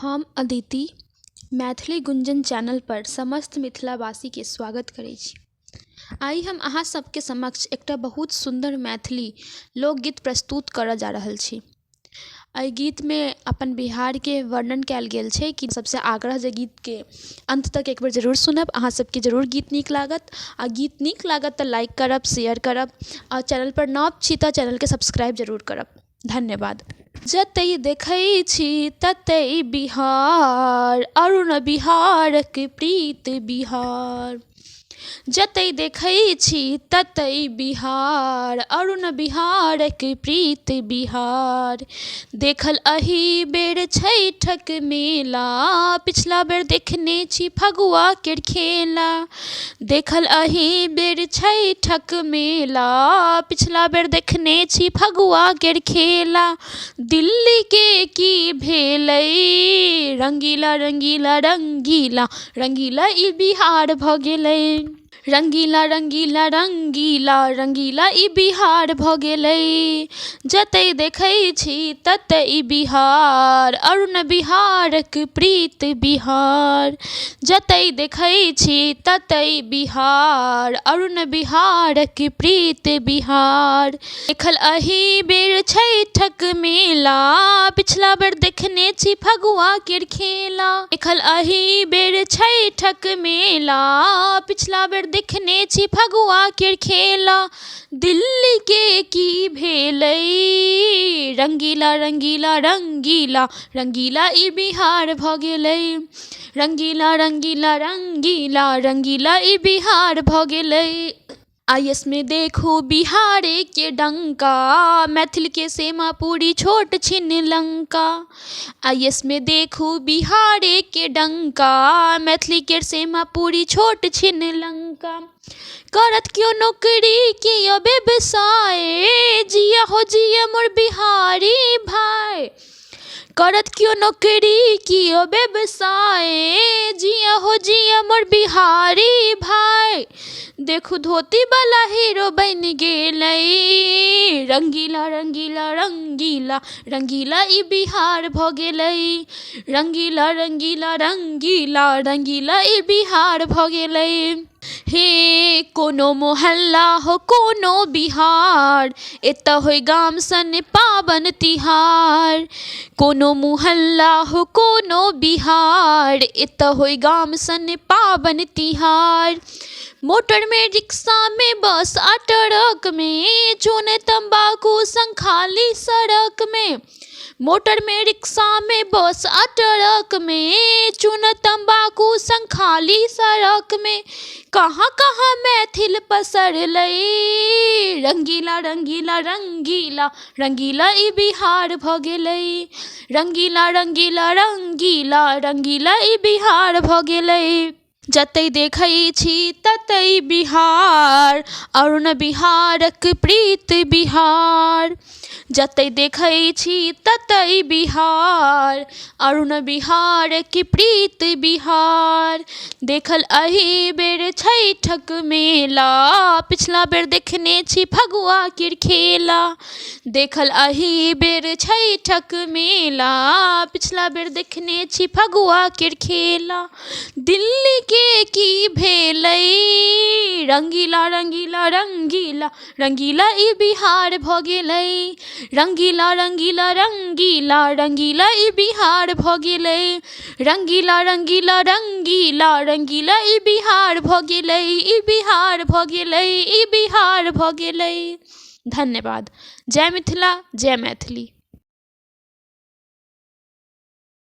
हम अदिति मैथिली गुंजन चैनल पर समस्त मिथिलावासी के स्वागत करै छी। आइ हम अहाँ सबके समक्ष एकटा बहुत सुंदर मैथिली लोकगीत प्रस्तुत करऽ जा रहल छी। एहि गीत में अपन बिहार के वर्णन कयल गेल छै कि सबसे आग्रह जे गीत के अंत तक एक बेर जरूर सुनब। अहाँ सबके जरूर गीत नीक लागत आ गीत नीक लागत तऽ लाइक करब, शेयर करब आ चैनल पर नव छी तऽ चैनल के सब्सक्राइब जरूर करब। धन्यवाद। जतै देखै छी ततै बिहार, अरुण बिहारक प्रीत बिहार। जतै देखै छी ततै बिहार, अरुण बिहारक प्रीत बिहार। देखल एहि बेर छठक मेला, पिछला बेर देखने छी फगुआ केर खेला। देखल एहि बेर छठक मेला, पिछला बेर देखने छी फगुआ केर खेला। दिल्ली के की भेलै, रंगीला रंगीला रंगीला, रंगीला ई बिहार भऽ गेलै। रंगीला रंगीला रंगीला, रंगीला ई बिहार भऽ गेलै। जतै देखै छी ततै बिहार, अरुण बिहारक प्रीत बिहार। जतै देखै छी ततै बिहार, अरुण बिहारक प्रीत बिहार। देखल एहि बेर छठक मेला, पिछला बेर देखने छी फगुआ केर खेला। देखल एहि बेर छठक मेला, पिछला बेर देखने छी फगुआ केर खेला। दिल्ली के की भेलै, रंगीला रंगीला रंगीला, रंगीला ई बिहार भऽ गेलै। रंगीला रंगीला रंगीला, रंगीला ई बिहार भऽ गेलै। आइएस में देखू बिहारे के डंका, मैथिल के सेमापुरी छोट छिन लंका। आइएस में देखू बिहारे के डंका, मैथिली के सेमापुरी छोट छिन लंका। करत क्यों नौकरी कियो व्यवसाय, जिया हो जिया मोर बिहारी भाई। करत क्यों नौकरी कियो व्यवसाय, जिया हो जिया मोर बिहारी भाई। देखू धोती वाला हीरो बन गेलै, रंगीला रंगीला रंगीला, रंगीला ई बिहार भऽ गेलै। रंगीला रंगीला रंगीला, रंगीला ई बिहार भऽ गेलै। हे कोनो मोहल्ला हो कोनो बिहार, एतऽ होय गाम सन पावन तिहार। कोनो मोहल्ला हो कोनो बिहार, एतऽ होय गाम सन पावन तिहार। मोटर में, रिक्शा में, बस आ ट्रक में, चून तंबाकू संग खाली सड़क में। मोटर में, रिक्शा में, बस आ ट्रक में, चून तंबाकू संग खाली सड़क में। कहाँ कहाँ मैथिल पसरलै, रंगीला रंगीला रंगीला, रंगीला ई बिहार भऽ गेलै। रंगीला रंगीला रंगीला, रंगीला ई बिहार भऽ गेलै। जतै देखै छी ततै बिहार, अरुण बिहारक प्रीत बिहार। जतै देखै छी ततै बिहार, अरुण बिहारक प्रीत बिहार। देखल एहि बेर छठक मेला, पिछला बेर देखने छी फगुआ केर खेला। देखल एहि बेर छठक मेला, पिछला बेर देखने छी फगुआ केर खेला। दिल्ली के की भेलै, रंगीला रंगीला रंगीला, रंगीला ई बिहार भऽ गेलै। रंगीला रंगीला रंगीला, रंगीला ई बिहार भऽ गेलै। रंगीला रंगीला रंगीला, रंगीला ई बिहार भऽ गेलै। ई बिहार भऽ गेलै, ई बिहार भऽ गेलै। धन्यवाद। जय मिथिला, जय मैथिली।